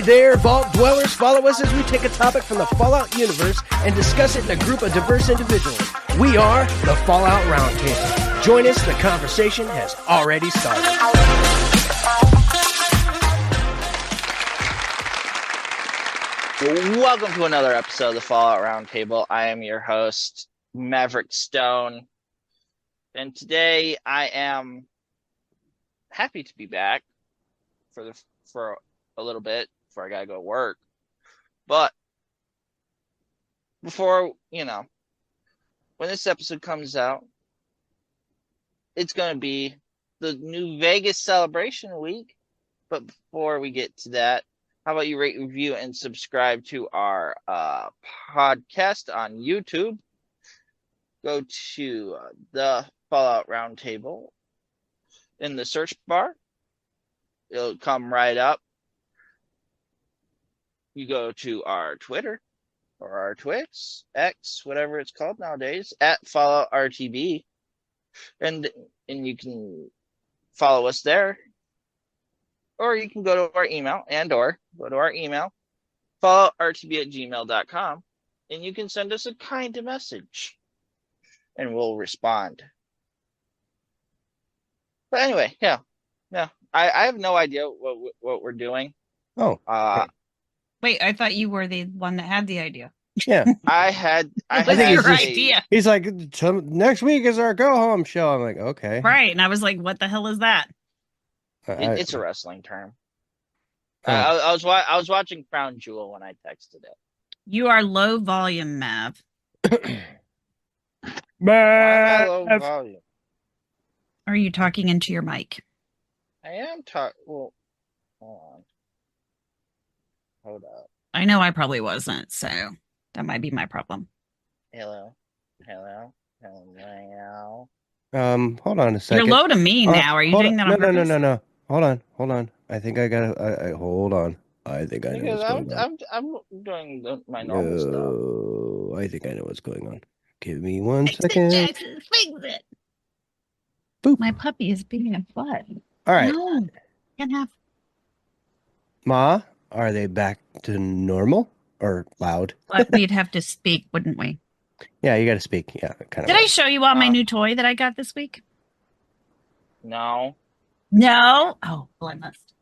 there, Vault Dwellers. Follow us as we take a topic from the Fallout universe and discuss it in a group of diverse individuals. We are the Fallout Roundtable. Join us, the conversation has already started. Welcome to another episode of the Fallout Roundtable. I am your host, Maverick Stone. And today I am happy to be back for a little bit before I gotta go to work. But before, when this episode comes out, it's going to be the New Vegas celebration week. But before we get to that, how about you rate, review, and subscribe to our podcast on YouTube? Go to the Fallout Roundtable in the search bar. It'll come right up. You go to our Twitter or our Twix, X, whatever it's called nowadays, at Fallout RTB, and you can follow us there. Or you can go to our email falloutrtb@gmail.com, and you can send us a kind message, and we'll respond. But anyway, yeah. I have no idea what we're doing. Oh. Wait, I thought you were the one that had the idea. Yeah. I had your idea. He's like, next week is our go-home show. I'm like, okay. Right. And I was like, what the hell is that? It's a wrestling term. I was watching Crown Jewel when I texted it. You are low volume, Mav. Low volume. Are you talking into your mic? I am talking. Well, hold on. Hold up. I know I probably wasn't, so that might be my problem. Hello. Hold on a second. You're low to me now. Are you doing that on purpose? No. Hold on. I think I got to hold on. I think I know what's going on. I'm doing my normal stuff. I think I know what's going on. Give me 1 second. Fix it. Boop. My puppy is being a butt. All right. No, can't have. Ma, are they back to normal or loud? But we'd have to speak, wouldn't we? Yeah, you got to speak. Yeah, kind of. Did I show you all my new toy that I got this week? No. No? Oh, well, I must.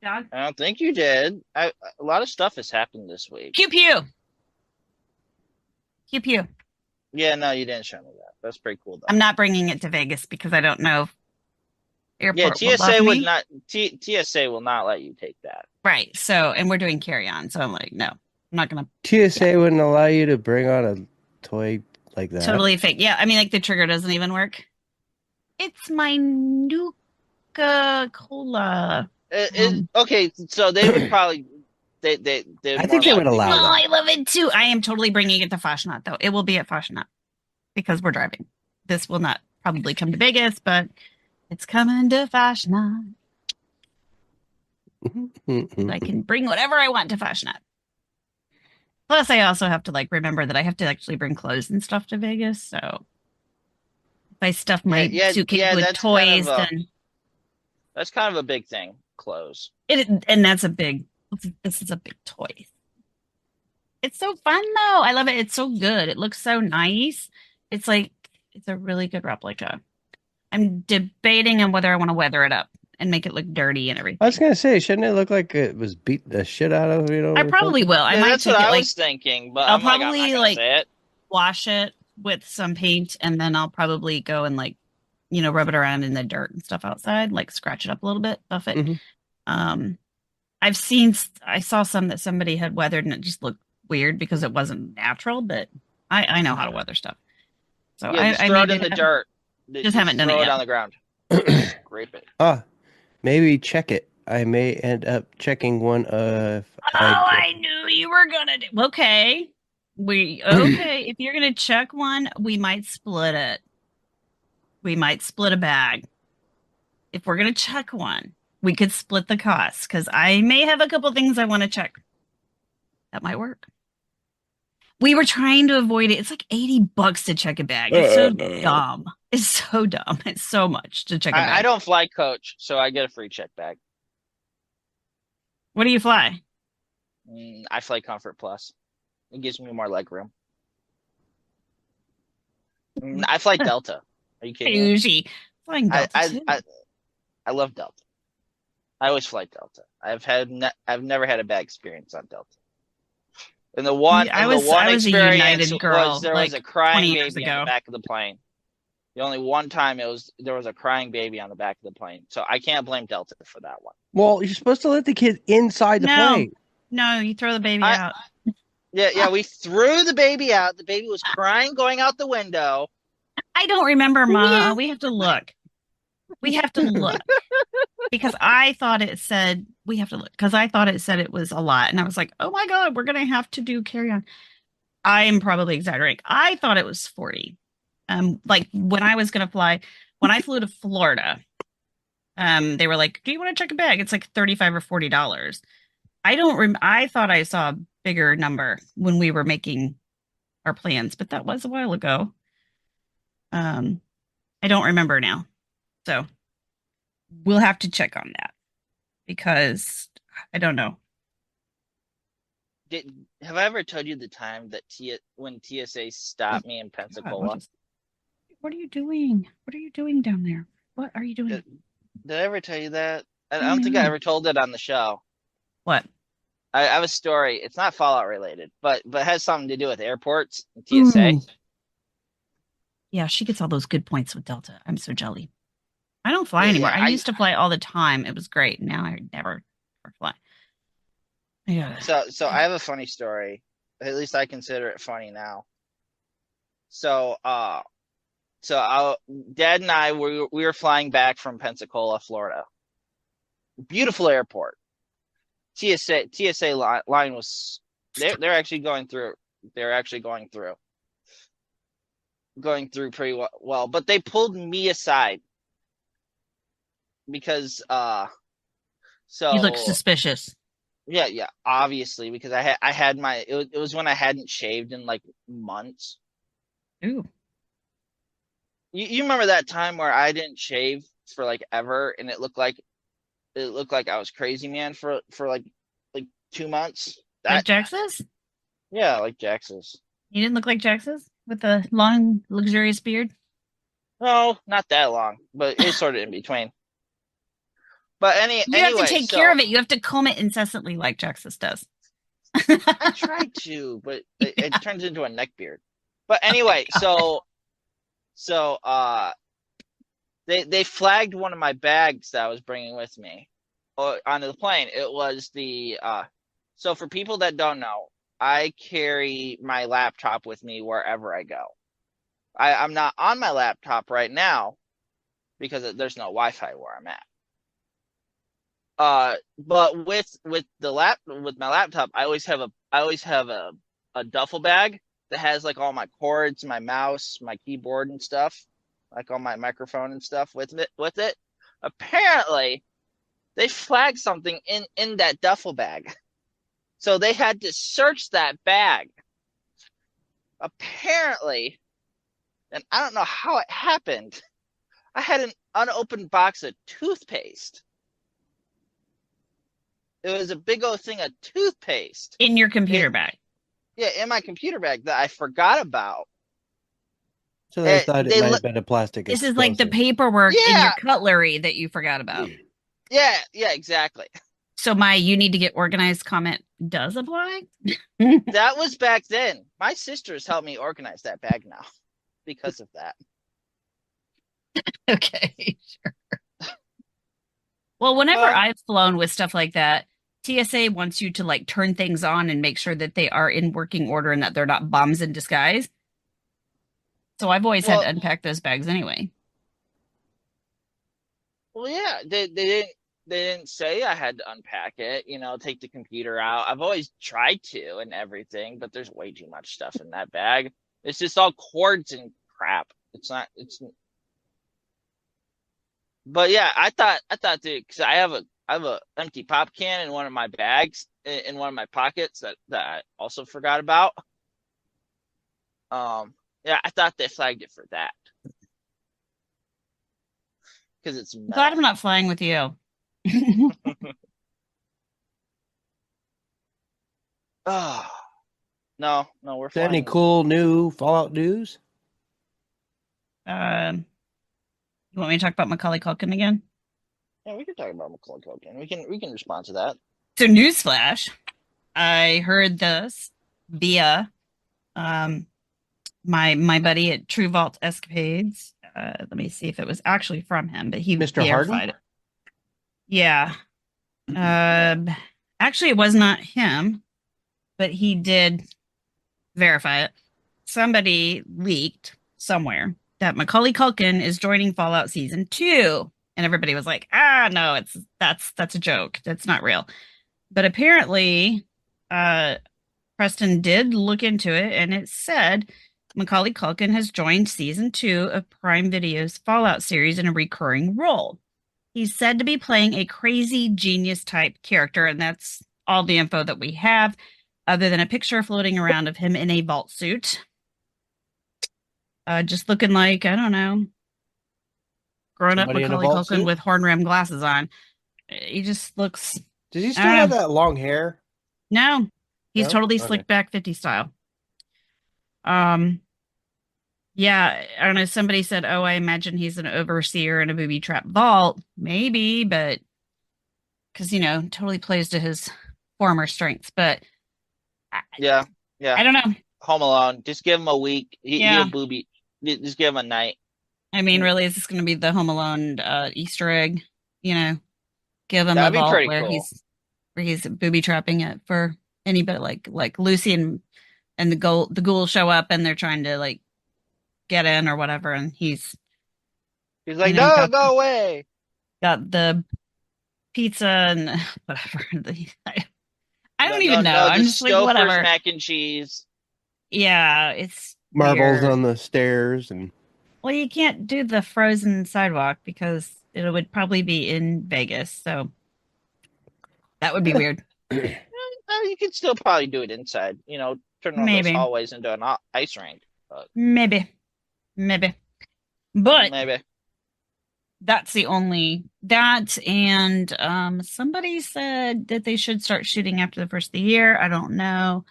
Dog? I don't think you did. A lot of stuff has happened this week. Pew pew. Pew pew. Yeah, no, you didn't show me that. That's pretty cool, though. I'm not bringing it to Vegas because I don't know if airport TSA will would me. not. TSA will not let you take that. Right. So, and we're doing carry on. So I'm like, no, I'm not going to. TSA wouldn't allow you to bring on a toy like that. Totally fake. Yeah. I mean, like the trigger doesn't even work. It's my Nuka-Cola. Okay. So they would probably, I think they would allow that. Oh, I love it too. I am totally bringing it to Fashion Nut though. It will be at Fashion Nut because we're driving. This will not probably come to Vegas, but it's coming to Fashion Nut. I can bring whatever I want to Fashion Nut. Plus, I also have to remember that I have to actually bring clothes and stuff to Vegas. So if I stuff my suitcase with toys, then that's kind of a big thing. Clothes. And that's a big. This is a big toy. It's so fun though. I love it. It's so good. It looks so nice. It's a really good replica. I'm debating on whether I want to weather it up and make it look dirty and everything. I was gonna say, shouldn't it look like it was beat the shit out of? I probably will. I might that's take what it, I was thinking, but I'll I'm probably I'm not gonna say it. wash it with some paint, and then I'll probably go and rub it around in the dirt and stuff outside, scratch it up a little bit, buff it. Mm-hmm. I saw some that somebody had weathered and it just looked weird because it wasn't natural, but I know how to weather stuff. So just throw it in the dirt. Just haven't done it yet. Throw it on the ground. Scrape it. Maybe check it. I may end up checking one of. I knew you were gonna do. Okay, if you're gonna check one, we might split it. We might split a bag. If we're gonna check one, we could split the cost because I may have a couple things I want to check. That might work. We were trying to avoid it. It's like $80 to check a bag. It's so dumb. It's so dumb. It's so much to check a bag. I don't fly coach, so I get a free check bag. What do you fly? I fly Comfort Plus. It gives me more leg room. I fly Delta. Are you kidding me? Usually flying I, Delta I too. I I love Delta. I always fly Delta. I've never had a bad experience on Delta. And I the was one I was a experience United was girl there was like a crying 20 years baby on the ago. back of the plane. The only one time there was a crying baby on the back of the plane. So I can't blame Delta for that one. Well, you're supposed to let the kid inside the No, plane. no, you throw the baby I out. yeah, we threw the baby out. The baby was crying going out the window. I don't remember, Ma. We have to look. We have to look because I thought it said we have to look because I thought it said it was a lot, and I was like, oh my God, we're gonna have to do carry on. I am probably exaggerating. I thought it was 40. Like when I was gonna fly, when I flew to Florida, they were like, do you want to check a bag? It's like 35 or $40. I don't I thought I saw a bigger number when we were making our plans, but that was a while ago. Um, I don't remember now. So we'll have to check on that because I don't know. Have I ever told you the time that when TSA stopped me in God, Pensacola? what are you doing? What are you doing down there? What are you doing? Did I ever tell you that? I Oh don't my think I God. ever told it on the show. What? I have a story. It's not Fallout related, but it has something to do with airports and TSA. Ooh. Yeah, she gets all those good points with Delta. I'm so jelly. I don't fly anymore. Yeah, I used to fly all the time. It was great. Now I never fly. Yeah. so I have a funny story. At least I consider it funny now. So Dad and I we were flying back from Pensacola, Florida. Beautiful airport. TSA line was they're actually going through. They're actually going through pretty well, but they pulled me aside because You look so suspicious. yeah, obviously because I had it was when I hadn't shaved in like months. Ooh. You remember that time where I didn't shave for like ever and it looked like I was crazy man for like 2 months. Like That Jax's? yeah, like Jax's. You didn't look like Jax's with the long, luxurious beard? No, not that long, but it's sort of in between. But You have to anyway, take care so of it. You have to comb it incessantly like Jax's does. I tried to, but it turns into a neck beard. But Oh my anyway, God. so they flagged one of my bags that I was bringing with me onto the plane. It was the so for people that don't know, I carry my laptop with me wherever I go. I'm not on my laptop right now because there's no Wi-Fi where I'm at. But with my laptop, I always have a duffel bag that has like all my cords, my mouse, my keyboard and stuff, like all my microphone and stuff with it. Apparently, they flagged something in that duffel bag. So they had to search that bag. Apparently, and I don't know how it happened. I had an unopened box of toothpaste. It was a big old thing of toothpaste. In your computer It bag. Yeah, in my computer bag that I forgot about. So they thought it They might li have been a plastic This is like the explosive. paperwork in your Yeah, cutlery that you forgot about. yeah, exactly. So my you need to get organized comment does apply? That was back then. My sisters helped me organize that bag now because of that. Okay, sure. Well, whenever Uh, I've flown with stuff like that, TSA wants you to like turn things on and make sure that they are in working order and that they're not bombs in disguise. So I've always had to well, unpack those bags anyway. yeah, they didn't say I had to unpack it, take the computer out. I've always tried to and everything, but there's way too much stuff in that bag. It's just all cords and crap. But yeah, I thought because I have a empty pop can in one of my bags in one of my pockets that I also forgot about. Yeah, I thought they flagged it for that because it's Glad I'm metal. not flying with you. Oh, no, we're Is there any fine. cool new Fallout news? Um, you want me to talk about Macaulay Culkin again? Yeah, we can talk about Macaulay Culkin. We can respond to that. So, newsflash, I heard this via um my buddy at True Vault Escapades. Let me see if it was actually from him, but he Mr. Harden? verified it. Yeah. Um, actually, it was not him, but he did verify it. Somebody leaked somewhere that Macaulay Culkin is joining Fallout Season 2. And everybody was like, ah, no, that's a joke. That's not real. But apparently, uh, Preston did look into it and it said Macaulay Culkin has joined Season 2 of Prime Video's Fallout series in a recurring role. He's said to be playing a crazy genius type character, and that's all the info that we have, other than a picture floating around of him in a vault suit. Just looking like, I don't know, grown up Somebody in a Macaulay vault Culkin suit? with horn rimmed glasses on. He just looks, Does he I still don't have know. that long hair? No, he's No? totally Okay. slicked back 50 style. Um, yeah, I don't know. Somebody said, oh, I imagine he's an overseer in a booby trap vault. Maybe, but because, totally plays to his former strengths. But I, Yeah, yeah. I don't know. Home Alone. Just give him a week. He'll Yeah. booby. Just give him a night. I mean, really, is this going to be the Home Alone Easter egg? You know, give him a That'd be vault pretty where cool. he's booby trapping it for anybody like Lucy and the ghouls show up and they're trying to like get in or whatever, and he's He's like, no, got go away. the pizza and whatever. I No, don't even no, know. no. The I'm just like Stouffer's whatever. mac and cheese. Yeah, it's Marbles weird. on the stairs and Well, you can't do the frozen sidewalk because it would probably be in Vegas, so that would be weird. You can still probably do it inside. Turn one of those Maybe, hallways into an ice rink. But maybe, maybe. But maybe. that's the only that and somebody said that they should start shooting after the first of the year. I don't know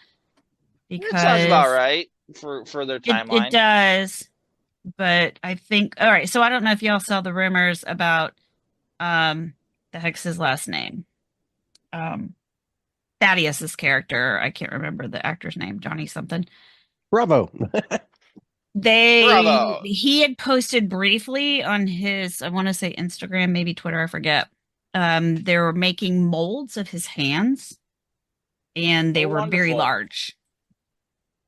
That sounds about because right for their it timeline. does, but I think all right, so I don't know if y'all saw the rumors about um the heck's his last name. Um Thaddeus's character, I can't remember the actor's name, Johnny something. bravo. Bravo. He had posted briefly on his, I want to say Instagram, maybe Twitter, I forget. They were making molds of his hands and they Oh, were very wonderful. large.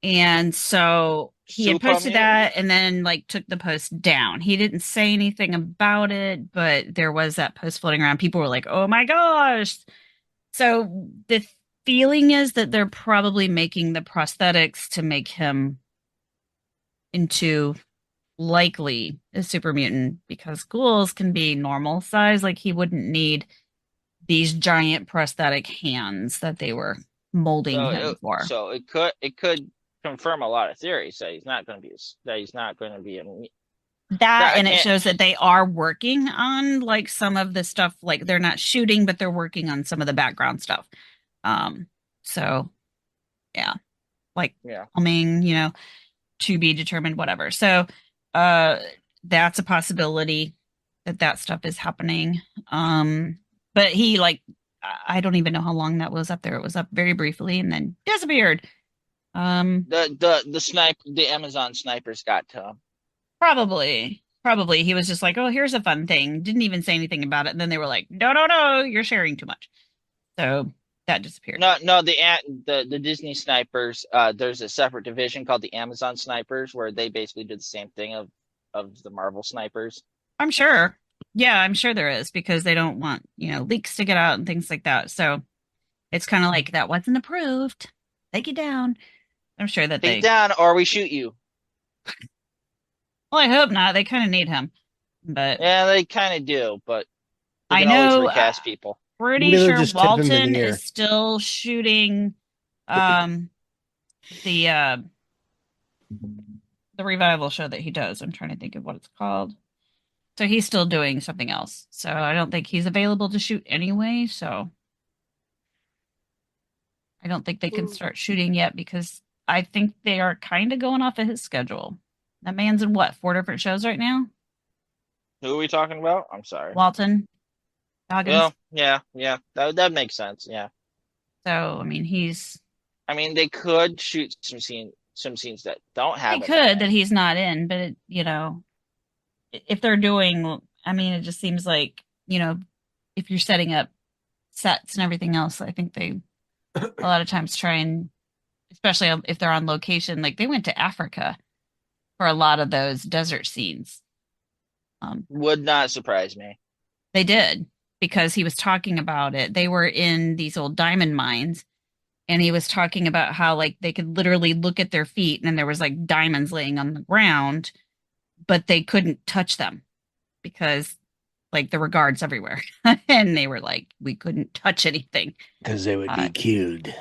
And so he had Super posted that mutants. and then like took the post down. He didn't say anything about it, but there was that post floating around. People were like, "Oh my gosh." So the feeling is that they're probably making the prosthetics to make him into likely a super mutant because ghouls can be normal size. Like he wouldn't need these giant prosthetic hands that they were molding So him for. it could confirm a lot of theories that he's not going to be a That that I and it can't. shows that they are working on like some of the stuff, like they're not shooting, but they're working on some of the background stuff. Um, so yeah, like Yeah. filming, to be determined, whatever. So uh that's a possibility that that stuff is happening. But he like I don't even know how long that was up there. It was up very briefly and then disappeared. Um The Amazon snipers got to him. probably he was just like, "Oh, here's a fun thing." Didn't even say anything about it. And then they were like, "No, no, no, you're sharing too much." So that disappeared. No, no, the Disney snipers. There's a separate division called the Amazon snipers where they basically do the same thing of the Marvel snipers. I'm sure. Yeah, I'm sure there is because they don't want, leaks to get out and things like that. So it's kind of like that wasn't approved. Take it down. I'm sure that Take it they, down or we shoot you. well, I hope not. They kind of need him. But Yeah, they kind of do, but they I can always know, recast people. pretty Maybe they'll sure just tip him in Walton the is air. still shooting um the the revival show that he does. I'm trying to think of what it's called. So he's still doing something else. So I don't think he's available to shoot anyway. So I don't think they can start shooting yet because I think they are kind of going off of his schedule. That man's in what, 4 different shows right now? Who are we talking about? I'm sorry. Walton Goggins. Well, yeah, that makes sense. Yeah, So, I mean, he's I mean they could shoot some scenes that don't have they him in could it. that he's not in, but if they're doing, I mean, it just seems like, if you're setting up sets and everything else, I think they a lot of times try and, especially if they're on location, like they went to Africa for a lot of those desert scenes. Would not surprise me. They did because he was talking about it. They were in these old diamond mines, and he was talking about how like they could literally look at their feet and there was like diamonds laying on the ground, but they couldn't touch them because like there were guards everywhere. And they were like, we couldn't touch anything. Because they would be killed.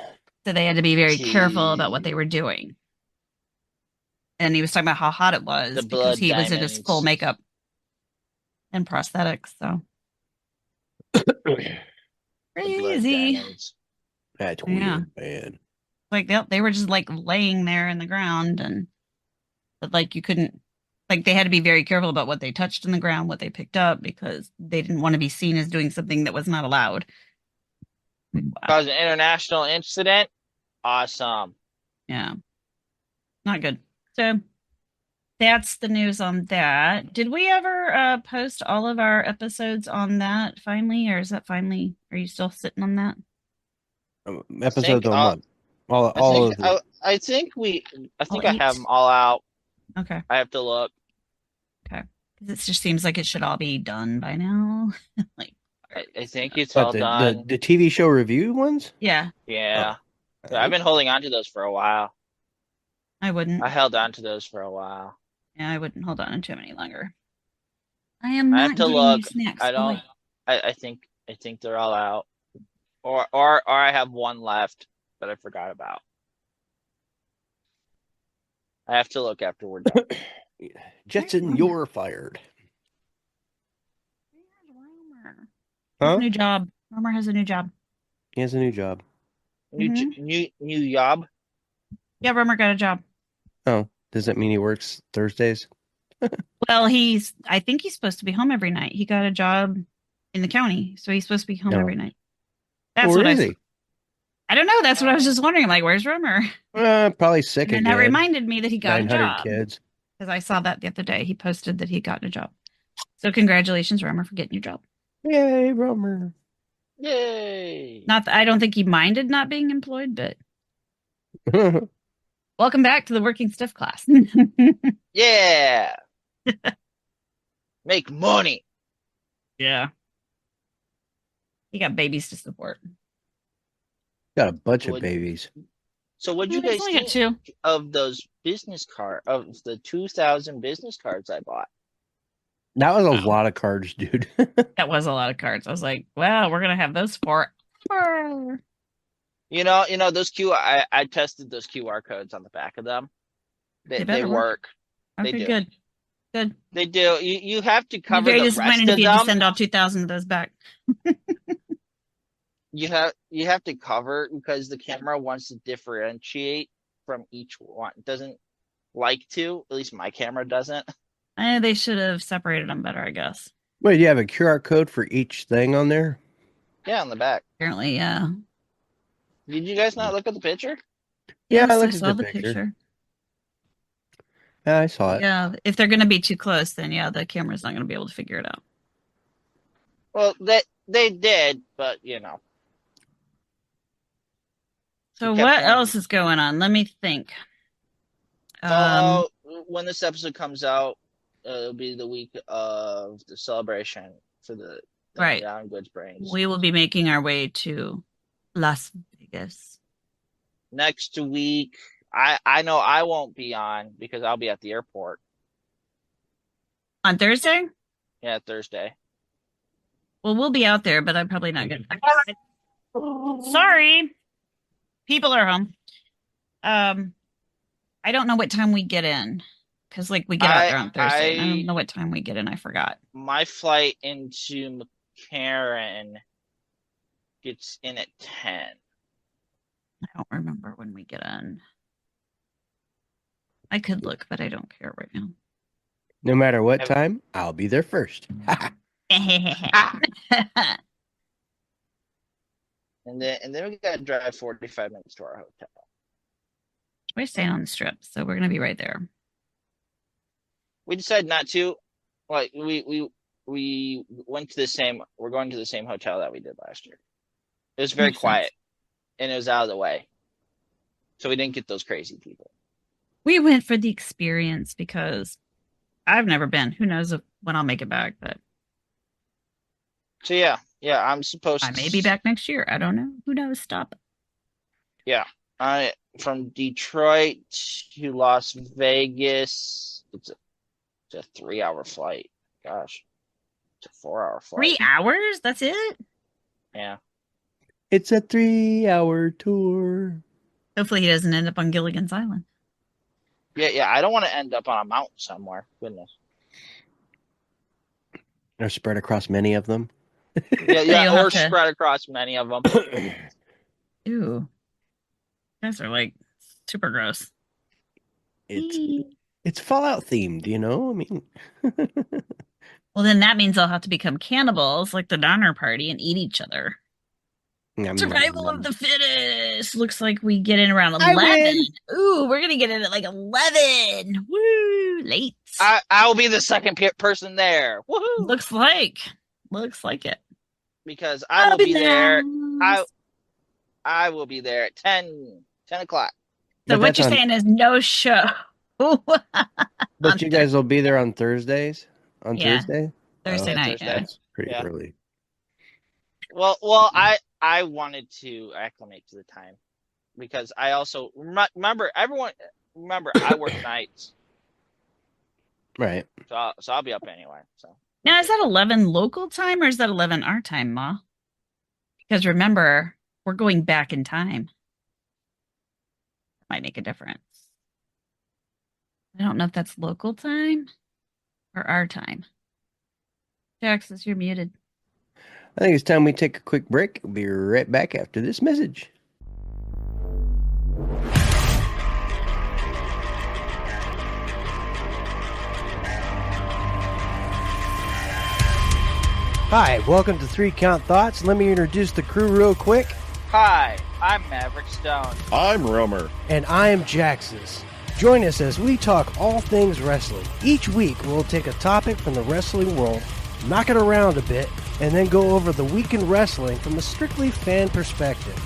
So they had to be very careful about what they were doing. And he was talking about how hot it was The because blood he was in his full diamonds. makeup and prosthetics. So The blood crazy. diamonds. That's Yeah. weird, man. Like they were just like laying there in the ground, and but like you couldn't, like they had to be very careful about what they touched in the ground, what they picked up, because they didn't want to be seen as doing something that was not allowed. Wow. Cause an international incident. Awesome. Yeah. Not good. So that's the news on that. Did we ever post all of our episodes on that finally, or is that finally, are you still sitting on that? Episodes on what? All of them. I think All I have 8? them all out. Okay. I have to look. Okay. Because it just seems like it should all be done by now. Like, I think it's But all done. the TV show review ones? yeah, Yeah. Oh. I've been holding on to those for a while. I wouldn't. I held on to those for a while. Yeah, I wouldn't hold on to them any longer. I am I not have to getting look. you snacks. I Oh, don't. wait. I think they're all out. Or I have one left that I forgot about. I have to look after we're done. Jetson, you're fired. Where's Romer? He has Huh? a new job. Romer has a new job. He has a new job. New job. Yeah, Romer got a job. Oh, does that mean he works Thursdays? Well, I think he's supposed to be home every night. He got a job in the county, so he's supposed to be home No. every night. That's Where what is he? I don't know. That's what I was just wondering. I'm like, where's Romer? Probably sick And then that again. reminded me that he got a 900 job. kids. Because I saw that the other day. He posted that he got a job. So congratulations, Romer, for getting your job. Yay, Romer. Yay! Not that I don't think he minded not being employed, but welcome back to the working stiff class. Yeah. Make money. Yeah. He got babies to support. Got a bunch of babies. So what'd you He's guys only got think 2. of those of the 2,000 business cards I bought? That was a Wow. lot of cards, dude. That was a lot of cards. I was like, wow, we're gonna have those forever. You know those I tested those QR codes on the back of them. They better work. They Okay, do. good. They do. You have to I'd be cover very the rest disappointed of if you had to them. send all 2,000 of those back. You have to cover because the camera wants to differentiate from each one. It doesn't like to. At least my camera doesn't. They should have separated them better, I guess. Wait, do you have a QR code for each thing on there? Yeah, on the back. Apparently, yeah. Did you guys not look at the picture? Yeah, Yes, I looked saw at the picture. Yeah, I saw it. Yeah, if they're going to be too close, then yeah, the camera's not going to be able to figure it out. Well, they did, but you know. So They kept what going. else is going on? Let me think. When this episode comes out, it'll be the week of the celebration for the thing Right. down in Goodsprings. We will be making our way to Las Vegas. Next week, I know I won't be on because I'll be at the airport. On Thursday? Yeah, Thursday. Well, we'll be out there, but I'm probably not going to. Sorry. People are home. I don't know what time we get in. Because, like, we get out there on Thursday. I don't know what time we get in. I forgot. My flight into McCarran gets in at 10. I don't remember when we get in. I could look, but I don't care right now. No matter what time, I'll be there first. Ah! And then we got to drive 45 minutes to our hotel. We're staying on the strip, so we're gonna be right there. We decided not to. Like we went to the same. We're going to the same hotel that we did last year. It was very Makes quiet sense. and it was out of the way, so we didn't get those crazy people. We went for the experience because I've never been. Who knows when I'll make it back, but So yeah, I'm supposed I to. may be back next year. I don't know. Who knows? Stop. Yeah, I from Detroit to Las Vegas. It's a 3-hour flight. Gosh, it's a 4-hour flight. 3 hours? That's it? Yeah. It's a 3-hour tour. Hopefully he doesn't end up on Gilligan's Island. Yeah. I don't want to end up on a mountain somewhere. Goodness. They're spread across many of them. Yeah. You'll Or have to- spread across many of them. Ew. Guys are like super gross. It's Fallout themed, you know? I mean, Well, then that means they'll have to become cannibals like the Donner Party and eat each other. Survival of the fittest. Looks like we get in around I 11. win. Ooh, we're going to get in at like 11. Woo, late. I will be the second person there. Woohoo! Looks like it. Because I will be there. last. I will be there at 10 o'clock. So But what that's you're on- saying is no show. But you guys will be there on Thursdays? On Yeah. Thursday? Thursday Yeah, night. Thursday. Yeah. That's pretty Yeah. early. Well, I wanted to acclimate to the time because I also remember I work nights, Right. so I'll be up anyway. So Now, is that 11 local time or is that 11 our time, Ma? Because remember, we're going back in time. Might make a difference. I don't know if that's local time or our time. Jaxus, you're muted. I think it's time we take a quick break. We'll be right back after this message. Hi, welcome to Three Count Thoughts. Let me introduce the crew real quick. hi, I'm Maverick Stone. I'm Romer. And I am Jaxus. Join us as we talk all things wrestling. Each week, we'll take a topic from the wrestling world, knock it around a bit, and then go over the week in wrestling from a strictly fan perspective.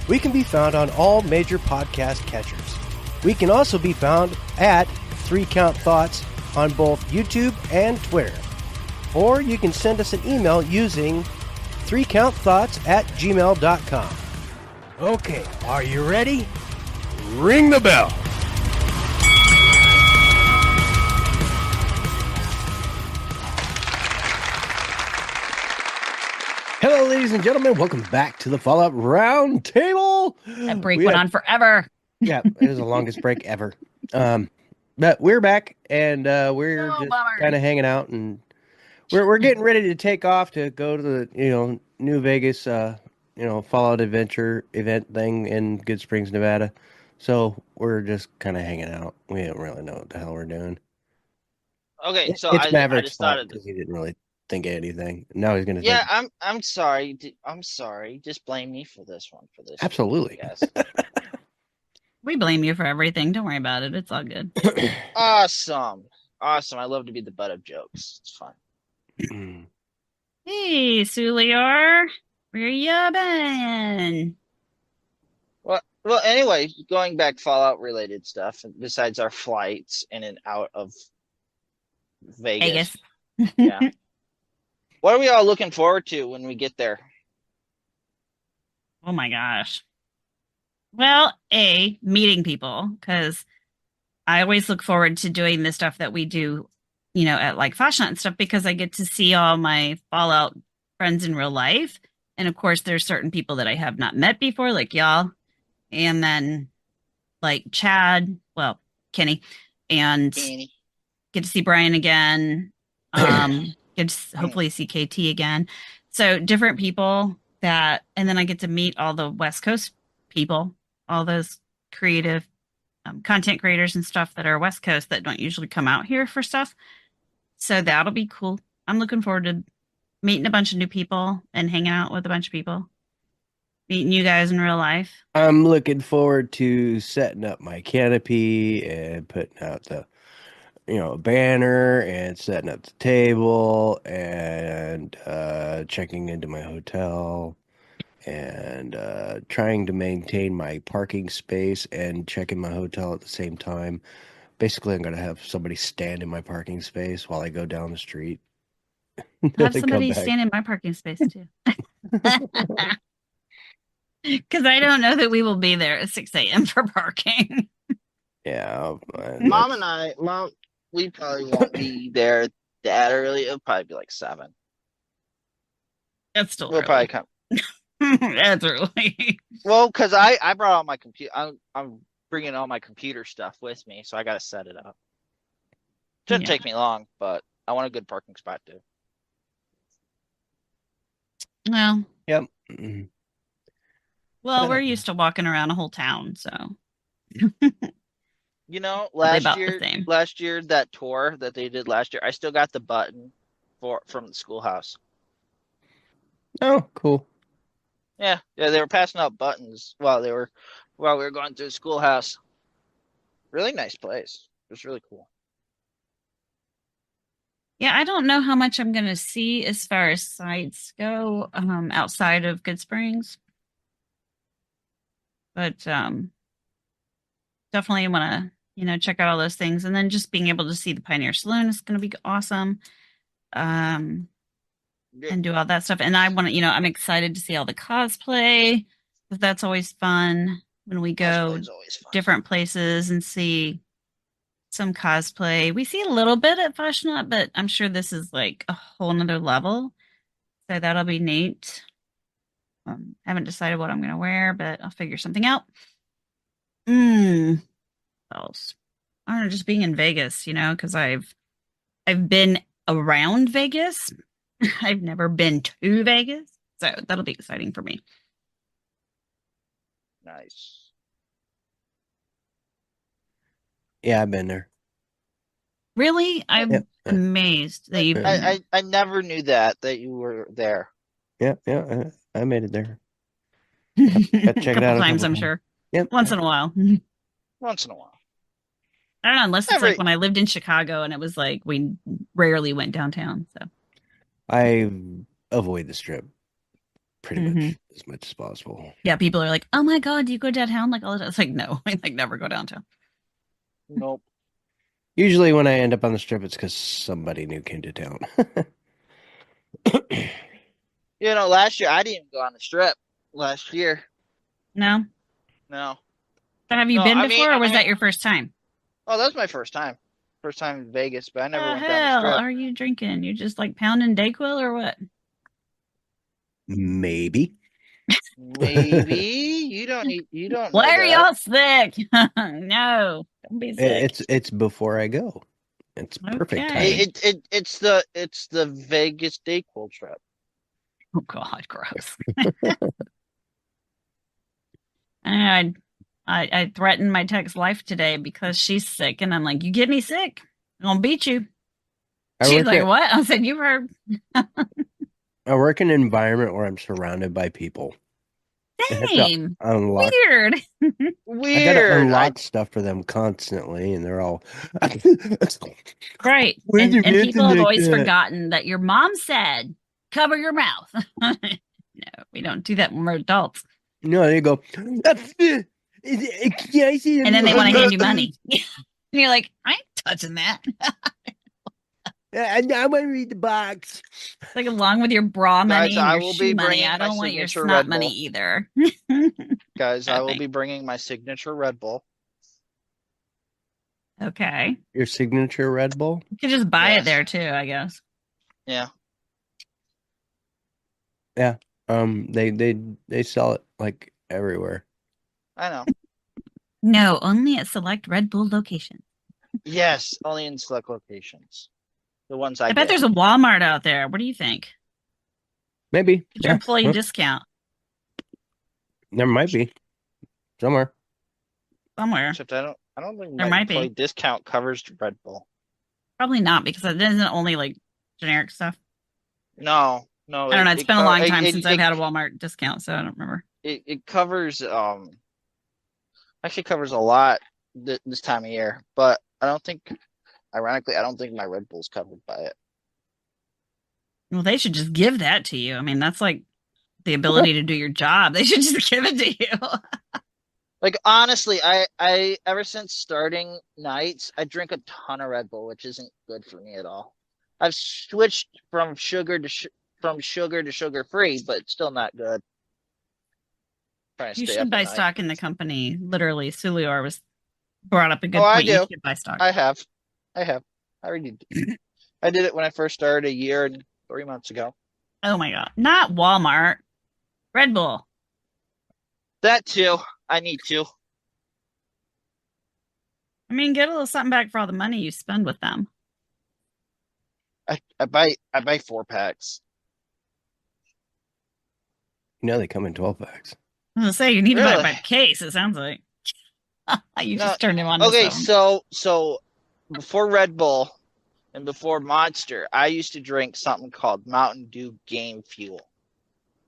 We can be found on all major podcast catchers. We can also be found at 3 Count Thoughts on both YouTube and Twitter. Or you can send us an email using 3countthoughts@gmail.com. Okay, are you ready? Ring the bell. Hello, ladies and gentlemen. Welcome back to the Fallout Roundtable. That break went on forever. Yeah, it was the longest break ever. But we're back, and we're Oh, just bummer. kind of hanging out, and we're getting ready to take off to go to the New Vegas Fallout Adventure event thing in Goodsprings, Nevada. So we're just kind of hanging out. We don't really know what the hell we're doing. Okay, so It's I Maverick's just fault thought of because he didn't really think of anything. Now he's gonna yeah. think. I'm sorry. I'm sorry. Just blame me for this one. For this. Absolutely. Yes. We blame you for everything. Don't worry about it. It's all good. Awesome. I love to be the butt of jokes. It's fun. Hey, Suliar. Where you been? Well, anyway, going back Fallout related stuff, besides our flights in and out of Vegas. Yeah. What are we all looking forward to when we get there? Oh my gosh. Well, meeting people, because I always look forward to doing the stuff that we do, at like Fashion and stuff, because I get to see all my Fallout friends in real life. And of course, there's certain people that I have not met before, like y'all. And then like Chad, well, Kenny, and Danny. get to see Brian again. Get to hopefully see KT again. So different people and then I get to meet all the West Coast people all those creative content creators and stuff that are West Coast that don't usually come out here for stuff. So that'll be cool. I'm looking forward to meeting a bunch of new people and hanging out with a bunch of people, meeting you guys in real life. I'm looking forward to setting up my canopy and putting out the, banner and setting up the table and checking into my hotel and trying to maintain my parking space and checking my hotel at the same time. Basically, I'm going to have somebody stand in my parking space while I go down the street. I'll have Then come somebody back. stand in my parking space too. Because I don't know that we will be there at 6 a.m. for parking. Yeah. Mom and I, we probably won't be there that early. It'll probably be like 7. That's still We'll early. probably come. That's early. Well, because I brought all my computer. I'm bringing all my computer stuff with me, so I got to set it up. Shouldn't Yeah. take me long, but I want a good parking spot too. Well, Yep. well, we're used to walking around a whole town, so You know, probably about the same. last year that tour that they did last year, I still got the button from the schoolhouse. Oh, cool. Yeah, they were passing out buttons while we were going through the schoolhouse. Really nice place. It was really cool. Yeah, I don't know how much I'm going to see as far as sites go outside of Goodsprings, but definitely want to check out all those things, and then just being able to see the Pioneer Saloon is going to be awesome. And do all that stuff. And I want to, I'm excited to see all the cosplay, because that's always fun when we go Cosplay's always fun. different places and see some cosplay. We see a little bit at Fashion Nut, but I'm sure this is like a whole nother level. So that'll be neat. Haven't decided what I'm going to wear, but I'll figure something out. What else? I don't know, just being in Vegas, because I've been around Vegas. I've never been to Vegas, so that'll be exciting for me. Nice. Yeah, I've been there. Really? I'm Yep. amazed that you've been there. I never knew that you were there. Yeah, I made it there. A check it out couple a times, couple I'm times. sure. Yep. Once in a while. Once in a while. I don't know, unless it's Every- like when I lived in Chicago and it was like we rarely went downtown. So I avoid the strip pretty much as much as possible. yeah, people are like, "Oh my God, do you go downtown like all the time?" It's like, no, I like never go downtown. Nope. Usually when I end up on the strip, it's because somebody new came to town. Last year I didn't even go on the strip. Last year, No? no. But have you No, been I before, mean- or was that your first time? Oh, that's my first time. First time in Vegas, but I never The went down the hell strip. are you drinking? You're just like pounding Dayquil or what? Maybe. Maybe you don't need. You don't. Why know are that. y'all sick? No, don't be sick. It's before I go. It's perfect Okay. timing. It's the Vegas Dayquil trip. Oh God, gross. I threatened my tech's life today because she's sick, and I'm like, "You get me sick, I'm gonna beat you." She's like, "What?" I said, "You heard." I work in an environment where I'm surrounded by people. Same. Unlock. Weird. Weird. I gotta unlock stuff for them constantly, and they're all Right. Why is And it meant people to have like always that? forgotten that your mom said, "Cover your mouth." No, we don't do that when we're adults. No, they go. Can I see And then they want to hand you money. And you're like, "I ain't touching that." I want to read the box. Like along with your bra money Guys, and I your will shoe be money. bringing I my don't want your signature snot Red money Bull. either. Guys, I will Nothing. be bringing my signature Red Bull. Okay. Your signature Red Bull? You could just buy Yes. it there too, I guess. Yeah. Yeah. They sell it like everywhere. I know. No, only at select Red Bull locations. Yes, only in select locations. The ones I I bet get. there's a Walmart out there. What do you think? Maybe. Get your employee Well, discount. there might be somewhere. somewhere. Except I don't think There my might be. employee discount covers Red Bull. Probably not because it isn't only like generic stuff. No, I don't know. It's been a long time since I've it, had a Walmart discount, so I don't remember. it covers actually covers a lot this time of year, but I don't think, ironically, I don't think my Red Bull's covered by it. Well, they should just give that to you. I mean, that's like the ability to do your job. They should just give it to you. Like honestly, I ever since starting nights, I drink a ton of Red Bull, which isn't good for me at all. I've switched from sugar to sugar free, but it's still not good. Trying to You stay should up buy at night. stock in the company. Literally, Sulior was brought up a Oh, good I point. You do. should buy stock. I have. I have. I already did. I did it when I first started a year and 3 months ago. Oh my God. Not Walmart. Red Bull. That too. I need to. I mean, get a little something back for all the money you spend with them. I buy 4 packs. They come in 12 packs. I was gonna say you need to buy it Really? by the case, it sounds like. You No. just turned him on to Okay, something. so before Red Bull and before Monster, I used to drink something called Mountain Dew Game Fuel.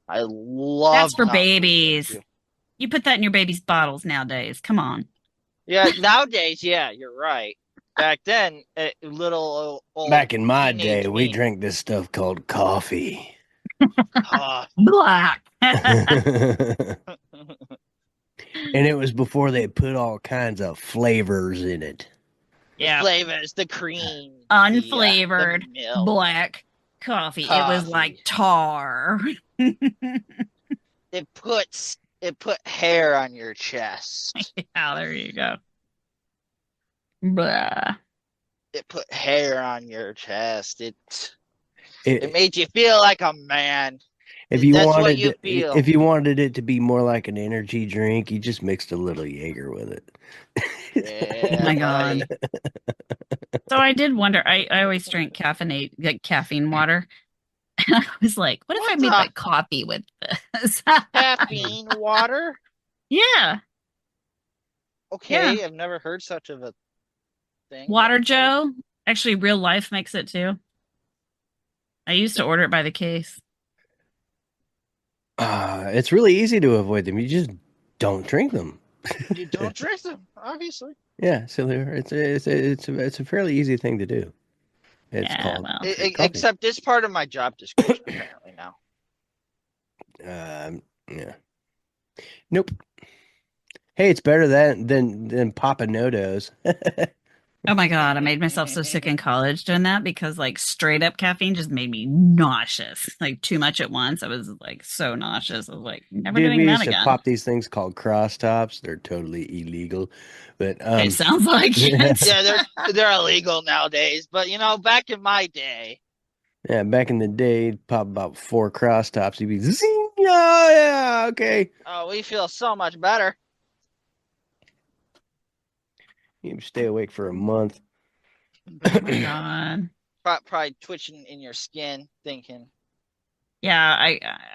I love That's for Mountain Dew Game babies. Fuel. You put that in your baby's bottles nowadays. Come on. Yeah, nowadays, yeah, you're right. Back then, little old Back in my teenage day, we me. drank this stuff called coffee. Uh, Black. And it was before they put all kinds of flavors in it. the Yeah. flavors, the cream, Unflavored the milk, black coffee. It was like coffee. tar. It put hair on your chest. Yeah, there you go. Blah. It put hair on your chest. It It, made you feel like a man. if you That's what wanted you it, feel. if you wanted it to be more like an energy drink, you just mixed a little Jaeger with it. Oh Yeah, my buddy. God. So I did wonder, I always drink like caffeine water. And I was like, what if I What made my the coffee with this? caffeine water? Yeah. Okay, Yeah. I've never heard such of a thing. Water but okay. Joe. Actually, real life makes it too. I used to order it by the case. It's really easy to avoid them. You just don't drink them. You don't drink them, obviously. Yeah, so it's a fairly easy thing to do. It's Yeah, called well. coffee. Except it's part of my job description apparently now. Yeah. Nope. Hey, it's better than Papa Nodos. Oh my God, I made myself so sick in college doing that because like straight up caffeine just made me nauseous. Like too much at once. I was like so nauseous. I was like, never Dude, doing we that used to again. pop these things called crosstops. They're totally illegal, but It sounds like it. Yeah, they're illegal nowadays, but back in my day. yeah, back in the day, you'd pop about 4 crosstops. You'd be zing, yeah, okay. Oh, we feel so much better. You stay awake for a month. Oh my God. Probably twitching in your skin, thinking. Yeah,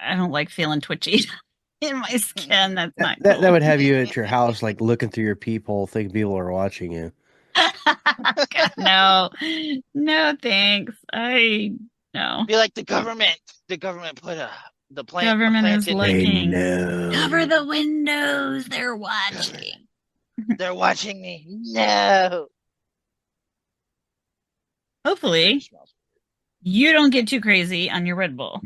I don't like feeling twitchy in my skin. That's not That cool. would have you at your house, like looking through your peephole, thinking people are watching you. God, no. No, thanks. No. Be like the government. The government put the Government is plant in They looking. know. Cover the windows. They're watching. They're watching me. No. Hopefully, Smells you don't get too crazy on your Red Bull.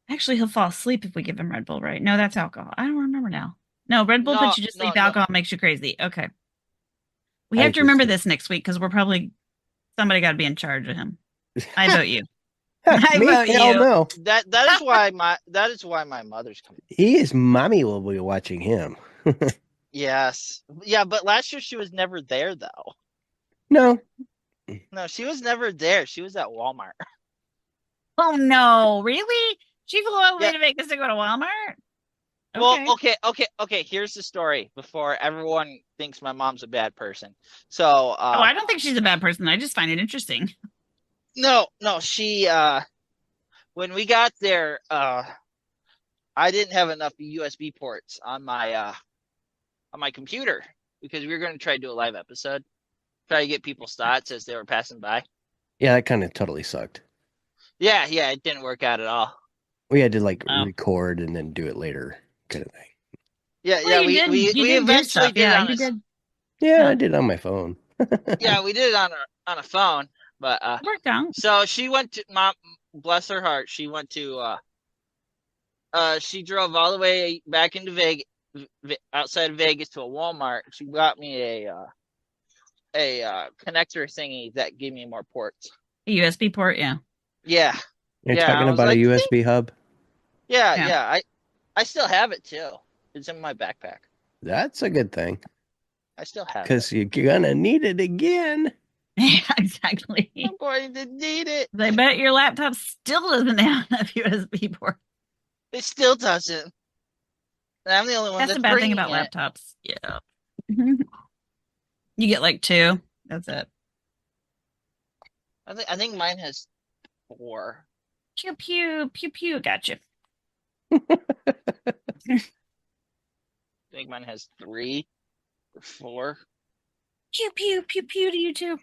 Actually, he'll fall asleep if we give him Red Bull, right? No, that's alcohol. I don't remember now. No, Red Bull No, puts you to no, sleep. no. Alcohol makes you crazy. Okay. We I have to remember just- this next week because we're probably somebody got to be in charge of him. I vote you. Me? I vote Hell you. no. That is why my mother's coming. His mommy will be watching him. Yes. Yeah, but last year she was never there though. No. No, she was never there. She was at Walmart. Oh no, really? She flew all the way Yeah. to Vegas to go to Walmart? Well, okay. Here's the story before everyone thinks my mom's a bad person. So, Oh, I don't think she's a bad person. I just find it interesting. no, she when we got there, I didn't have enough USB ports on my computer. because we were going to try to do a live episode, try to get people's thoughts as they were passing by. Yeah, that kind of totally sucked. Yeah, it didn't work out at all. We had to like Oh. record and then do it later, kind of thing. Yeah, Well, you we did do eventually stuff. did it Yeah, on you a did. Yeah, Yeah. I did it on my phone. yeah, we did it on a phone, but It worked out. so she went to mom, bless her heart, she went to she drove all the way back into Vegas, outside of Vegas to a Walmart. She got me a connector thingy that gave me more ports. A USB port, yeah. Yeah, You're yeah. talking I was about like, a USB hub? yeah, Yeah. yeah. I still have it too. It's in my backpack. That's a good thing, I still have it. because you're gonna need it again. Yeah, exactly. I'm going to need it. I bet your laptop still doesn't have enough USB port. It still doesn't. And I'm the only one That's that's the bad thing bringing about it. laptops. Yeah. You get like 2. That's it. I think mine has 4. Pew pew pew pew. Gotcha. I think mine has 3 or 4. Pew pew pew pew to you too.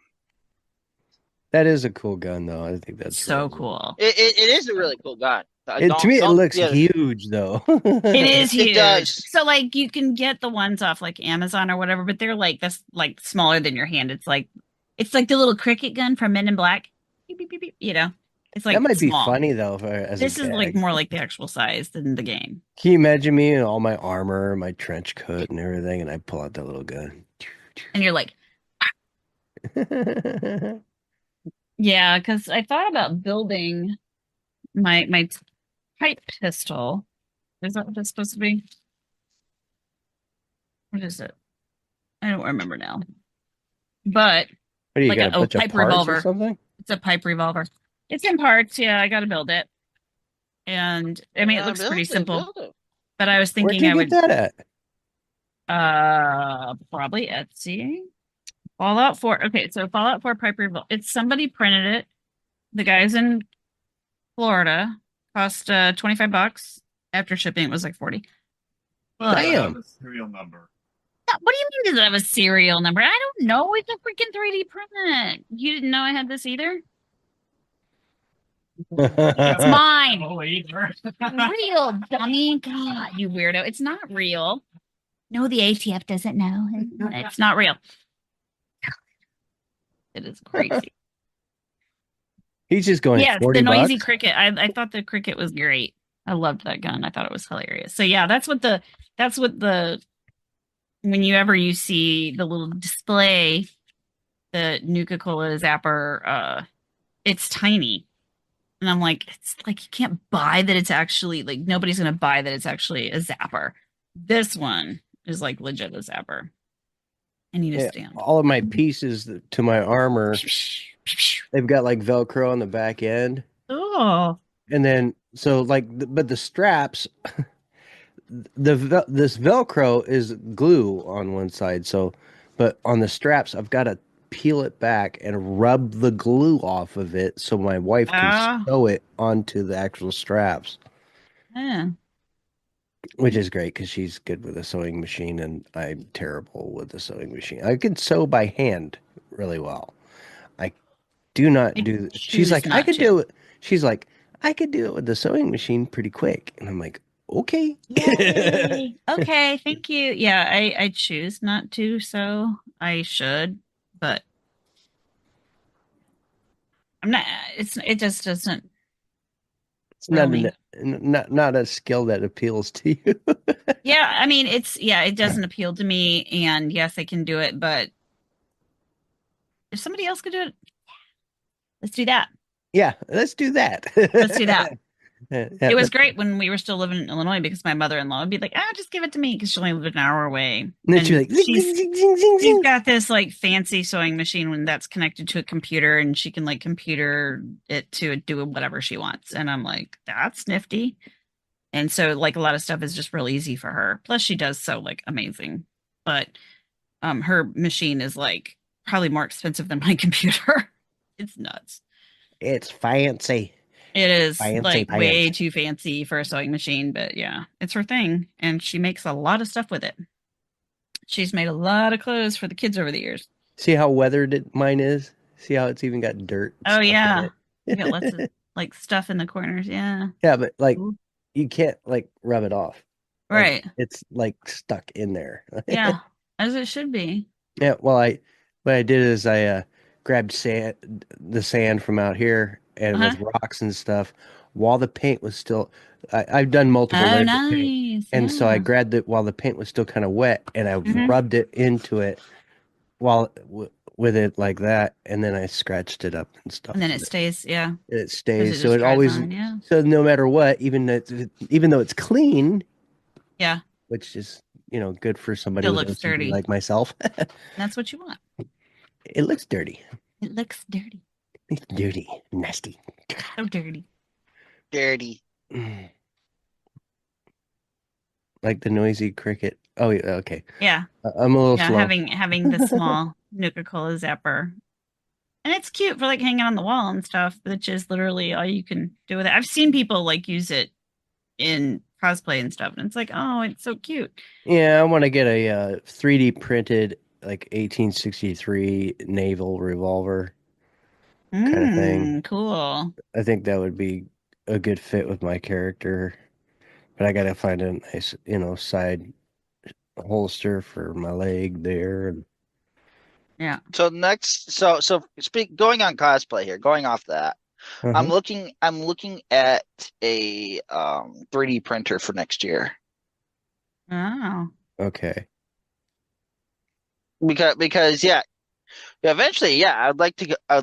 That is a cool gun, though. I think that's So really cool. It is a really cool gun. To me, it looks huge, though. It is It huge. does. So like you can get the ones off like Amazon or whatever, but they're like this like smaller than your hand. It's like the little cricket gun from Men in Black. Beep, beep, beep, beep, you know, it's like That might small. be funny though. As This a is like gag. more like the actual size than the game. Can you imagine me in all my armor, my trench coat, and everything, and I pull out that little gun? And you're like, yeah, because I thought about building my pipe pistol. Is that what it's supposed to be? What is it? I don't remember now. But What do you like got? A bunch of pipe parts revolver. or something? It's a pipe revolver. It's in parts. Yeah, I got to build it. And I mean, it looks pretty simple. But I was Where'd thinking you I would get that at? probably Etsy. Fallout 4. Okay, so Fallout 4 pipe revolver. It's somebody printed it. The guys in Florida cost $25. After shipping, it was like 40. Well, Damn. Serial number. what do you mean does it have a serial number? I don't know. It's a freaking 3D print. You didn't know I had this either? It's mine. Oh, either. Real, dummy. God, you weirdo. It's not real. No, the ATF doesn't know. It's not real. It is crazy. He's just going Yes, 40 the noisy bucks? cricket. I thought the cricket was great. I loved that gun. I thought it was hilarious. So yeah, that's what the whenever you see the little display, the Nuka-Cola zapper, it's tiny. And I'm like, it's like you can't buy that it's actually like nobody's gonna buy that it's actually a zapper. This one is like legit a zapper. I need a Yeah, stand. all of my pieces to my armor, they've got like Velcro on the back end. Oh, And then, so like, but the straps, this Velcro is glue on one side. So, but on the straps, I've got to peel it back and rub the glue off of it so my wife can sew it onto the actual straps, yeah. which is great because she's good with a sewing machine and I'm terrible with the sewing machine. I can sew by hand really well. I do not I do. She's choose like, I not could to. do it. She's like, I could do it with the sewing machine pretty quick. And I'm like, okay. Yay. Okay, thank you. Yeah, I choose not to, so I should, but I'm not. It just doesn't. It's not Really? not a skill that appeals to you. Yeah, I mean, it doesn't appeal to me, and yes, I can do it, but if somebody else could do it, let's do that. Yeah, let's do that. Let's do that. Yeah, It was great when we were still living in Illinois because my mother-in-law would be like, just give it to me because she only lived an hour away. And then she's like, zing, she's zing, zing, zing, she's zing. got this like fancy sewing machine when that's connected to a computer and she can like computer it to do whatever she wants. And I'm like, that's nifty. And so like a lot of stuff is just real easy for her. Plus she does sew like amazing. But her machine is like probably more expensive than my computer. It's nuts. It's fancy. It is Fancy like pants. way too fancy for a sewing machine, but yeah, it's her thing. And she makes a lot of stuff with it. She's made a lot of clothes for the kids over the years. See how weathered mine is? See how it's even got dirt Oh stuck yeah. in You got lots of it? like stuff in the corners. Yeah. Yeah, but like Ooh. you can't like rub it off. Like Right. it's like stuck in there. Yeah. As it should be. Yeah, well, what I did is I grabbed the sand from out here, and Uh-huh. with rocks and stuff, while the paint was still, I've done multiple Oh, layers of paint, nice. and so I Yeah. grabbed it while the paint was still kind of wet, and I Hmm. rubbed it into it while with it like that, and then I scratched it up and stuff, And then it and stays. Yeah. it Because stays. it So just it dries always, on. Yeah. so no matter what, even though it's clean, Yeah. which is good for somebody Still with looks OCD dirty. like myself, That's what you want. it looks dirty. It looks dirty. It's dirty, nasty. So dirty. Dirty. Like the noisy cricket. Oh, yeah, okay. Yeah. I'm a little Yeah. slow. Having the small Nuka-Cola zapper. And it's cute for like hanging on the wall and stuff, which is literally all you can do with it. I've seen people like use it in cosplay and stuff, and it's like, oh, it's so cute. Yeah, I want to get a 3D printed like 1863 naval revolver kind of thing. Cool. I think that would be a good fit with my character, but I gotta find a nice, side holster for my leg there. And Yeah. So next, so going on cosplay here, going off that. I'm uh-huh. looking at a 3D printer for next year Oh. Okay. because yeah, eventually, yeah, I'd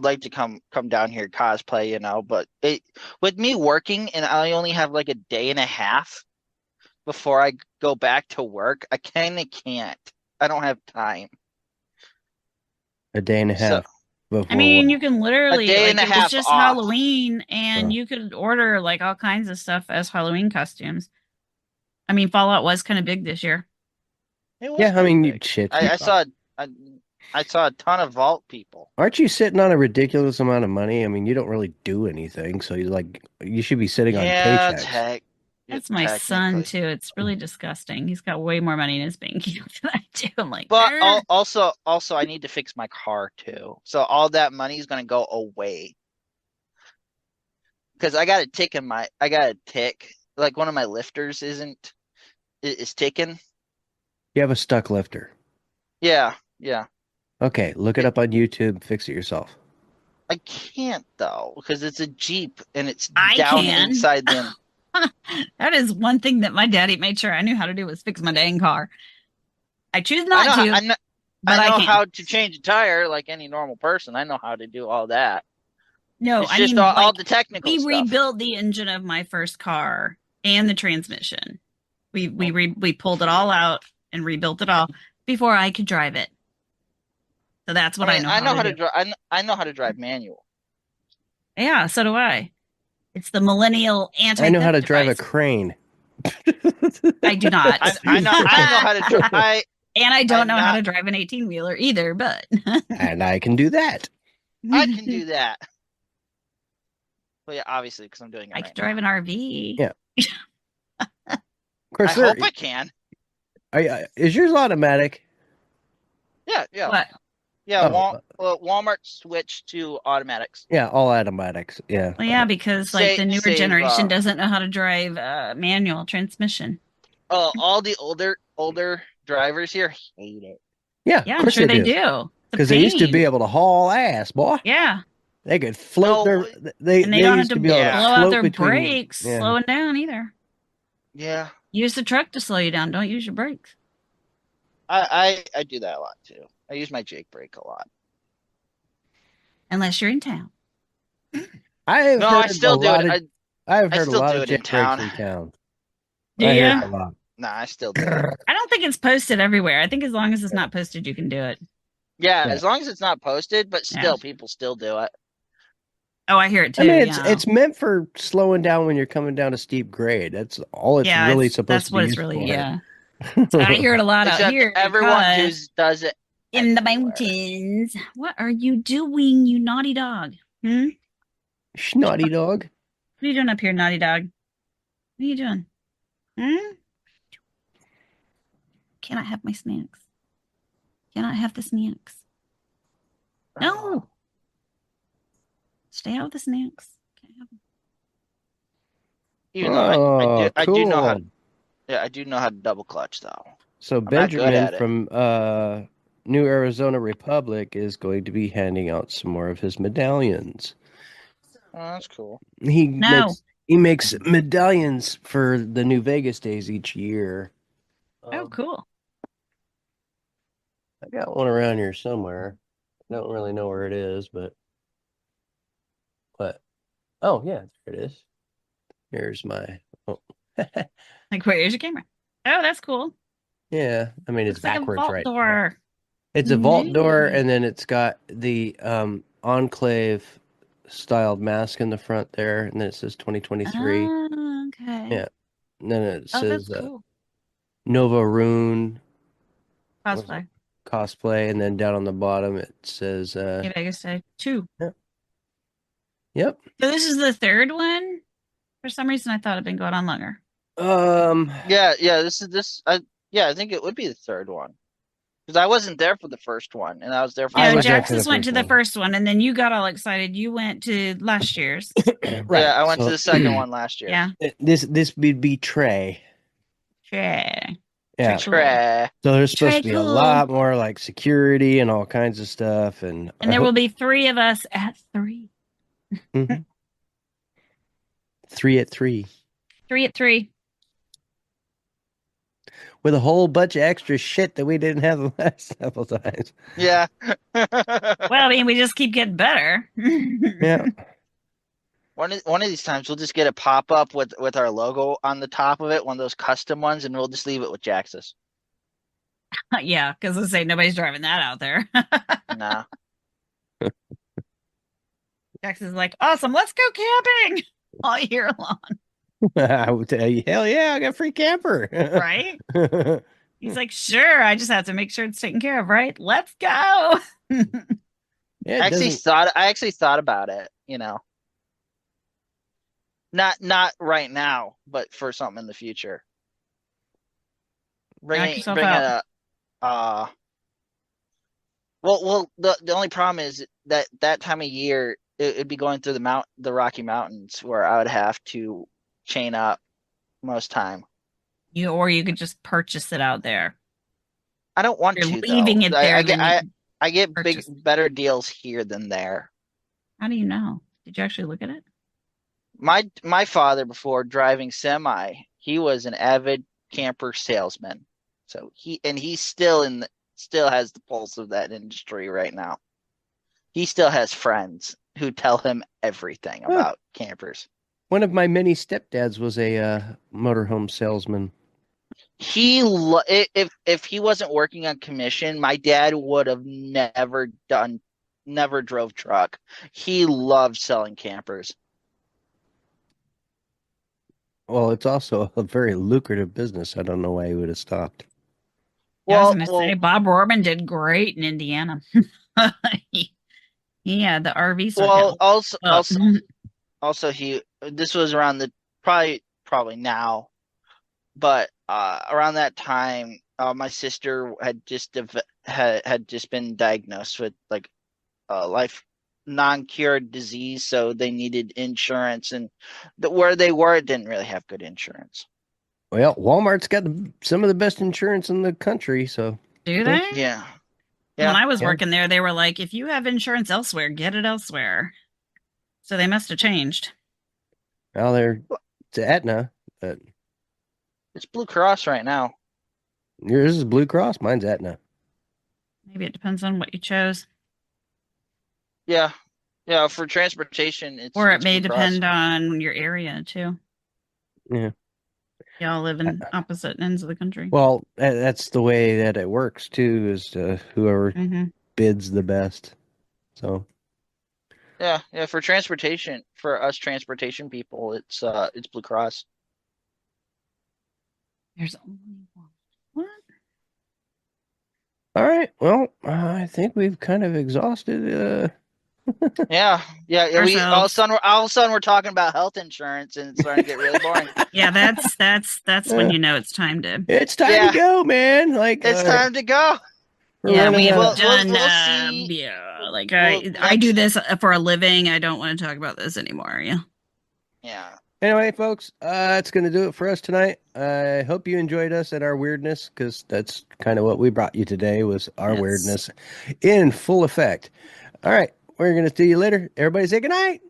like to come down here cosplay, but with me working and I only have like a day and a half before I go back to work, I kind of can't. I don't have time. A day and a So half I before what? mean, you can a literally day and like a it was half just off. Halloween, and Oh. you could order like all kinds of stuff as Halloween costumes. I mean, Fallout was kind of big this year. It was Yeah, I pretty mean, big. shit. I saw I, I saw a ton of vault people. Aren't you sitting on a ridiculous amount of money? I mean, you don't really do anything, so you should be sitting on Yeah, paychecks. That's my son technically. too. It's really disgusting. He's got way more money in his bank account than I do. I'm like, But "Grr." also I need to fix my car too. So all that money is gonna go away. Because I got a tick. Like one of my lifters is ticking. You have a stuck lifter. Yeah, yeah. Okay, look it It, up on YouTube, fix it yourself. I can't though, because it's a Jeep and it's I down can. inside the That is one thing that my daddy made sure I knew how to do was fix my dang car. I choose I not know to, I but I know can. how to change a tire like any normal person. I know how to do all that. No, It's I just mean all like the technical we stuff. rebuilt the engine of my first car and the transmission. We pulled it all out and rebuilt it all before I could drive it. So that's I what I mean, know I how know to how to do. drive. I know how to drive manual. Yeah, so do I. It's the millennial I know how anti-theft to drive a device. crane. I do not. I know how to drive. And I don't I'm know how not. to drive an 18-wheeler either, but And I can do that. I can do that. Well, yeah, obviously, because I'm doing it I right could drive now. an RV. Yeah. Of I course, hope I can. is yours automatic? Yeah, yeah, What? yeah. Oh, Walmart switched to automatics. yeah, all automatics. Yeah. Well, yeah, because like the newer Save. generation doesn't know how to drive manual transmission. All the older drivers here hate it. Yeah, of Yeah, I'm course sure they they do. do. It's a Because they used to be pain. able to haul ass, boy. Yeah, They could float No, they and they they don't have used to to be able to yeah, blow out float their between. brakes Yeah. slowing down either. yeah. Use the truck to slow you down. Don't use your brakes I do that a lot too. I use my Jake brake a lot. unless you're in town. I've No, I heard a still do lot it. of I've I heard a still lot do of it in jet breaks town. in town. Do I hear you? it a lot. Nah, I still do it. I don't think it's posted everywhere. I think as long as it's not posted, you can do it. Yeah, Yeah. as long as it's not posted, but Yeah. still, people still do it. Oh, I hear it too. I mean, Yeah. it's meant for slowing down when you're coming down a steep grade. That's all it's Yeah, really supposed that's to be what it's used really. for. Yeah. I hear it a lot out Except here everyone because does it in the everywhere. mountains. What are you doing, you naughty dog? Hmm? Schnotty dog. What are you doing up here, naughty dog? What are you doing? Hmm? Can I have my snacks? Cannot have the snacks. No. Stay out of the snacks. Can't have them. Even though I do know how. cool. Yeah, I do know how to double clutch though. So I'm not good Benjamin at it. from New Arizona Republic is going to be handing out some more of his medallions. Oh, that's cool. He No. makes medallions for the New Vegas days each year. Oh, cool. I got one around here somewhere. I don't really know where it is, but oh yeah, there it is. Here's my Like, where's your camera? Oh, that's cool. yeah. I mean it's Looks like a backwards vault right now. door. It's a vault door, Neat. and then it's got the enclave styled mask in the front there, and then it says 2023. Oh, okay. Yeah. And then it Oh, says that's cool. Nova Rune Cosplay. cosplay, and then down on the bottom it says New Vegas Day 2. yep. So this is the third one? For some reason, I thought it'd been going on longer. Yeah. I think it would be the third one because I wasn't there for the first one, and I was there for. I Yeah, was there for the Jaxus went first to the one. first one, and then you got all excited. You went to last year's. Right. Yeah, I went so to the second one last year. Yeah. This would be Trey. Yeah. Yeah. Cool. Trey. So there's supposed Trey to be a cool. lot more like security and all kinds of stuff, and And there will be 3 of us at 3. Mhm. 3 at 3 3 at 3. with a whole bunch of extra shit that we didn't have the last couple times. Yeah. Well, I mean, we just keep getting better. Yeah. One of these times we'll just get a pop up with our logo on the top of it, one of those custom ones, and we'll just leave it with Jaxus. Yeah, because let's say nobody's driving that out there. Nah. Jax is like, awesome, let's go camping all year long. I would tell you, hell yeah, I got a free camper. Right? He's like, sure, I just have to make sure it's taken care of, right? Let's go. Yeah, I actually thought about it, you know. Not right now, but for something in the future. Knock yourself out. Well, the only problem is that time of year it'd be going through the Rocky Mountains where I would have to chain up most time. Or you could just purchase it out there. I don't want You're to leaving though. it there. I get purchase. better deals here than there. How do you know? Did you actually look at it? My father, before driving semi, he was an avid camper salesman. So he still has the pulse of that industry right now. He still has friends who tell him everything about campers. One of my many stepdads was a motorhome salesman. If he wasn't working on commission, my dad would have never drove truck. He loved selling campers. Well, it's also a very lucrative business. I don't know why he would have stopped. Yeah, I was going to say, Bob Rorman did great in Indiana. he had the RV circuit. Well, also this was around the probably now, but around that time, my sister had just been diagnosed with like life non-cured disease, so they needed insurance, and where they were, it didn't really have good insurance. Well, Walmart's got some of the best insurance in the country, so. Do they? Yeah. When I was working there, they were like, if you have insurance elsewhere, get it elsewhere. So they must have changed. Well, it's Aetna, but it's Blue Cross right now. Yours is Blue Cross, mine's Aetna. Maybe it depends on what you chose. Yeah, for transportation, it's it may Blue depend Cross. on your area too. Yeah. Y'all live in opposite ends of the country. Well, that's the way that it works too, is whoever bids the best. So. Yeah, for transportation, for us transportation people, it's Blue Cross. There's only one. What? All right. Well, I think we've kind of exhausted. Yeah. All of a sudden we're talking about health insurance, and it's starting to get really boring. Yeah, that's when you know it's time to. It's time to go, man. It's time to go. Yeah, running we out have of- done. we'll see. Yeah, like Well, I do next- this for a living. I don't want to talk about this anymore. Yeah. Yeah. Anyway, folks, that's going to do it for us tonight. I hope you enjoyed us and our weirdness, because that's kind of what we brought you today, was our Yes. weirdness in full effect. All right, we're going to see you later. Everybody say goodnight.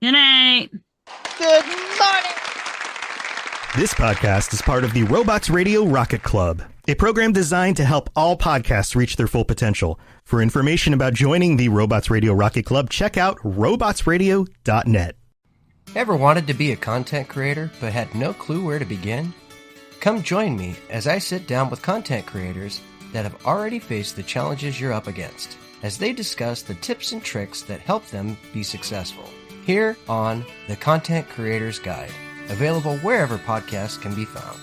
Good night. Good morning. This podcast is part of the Robots Radio Rocket Club, a program designed to help all podcasts reach their full potential. For information about joining the Robots Radio Rocket Club, check out robotsradio.net. Ever wanted to be a content creator but had no clue where to begin? Come join me as I sit down with content creators that have already faced the challenges you're up against, as they discuss the tips and tricks that help them be successful. Here on The Content Creator's Guide, available wherever podcasts can be found.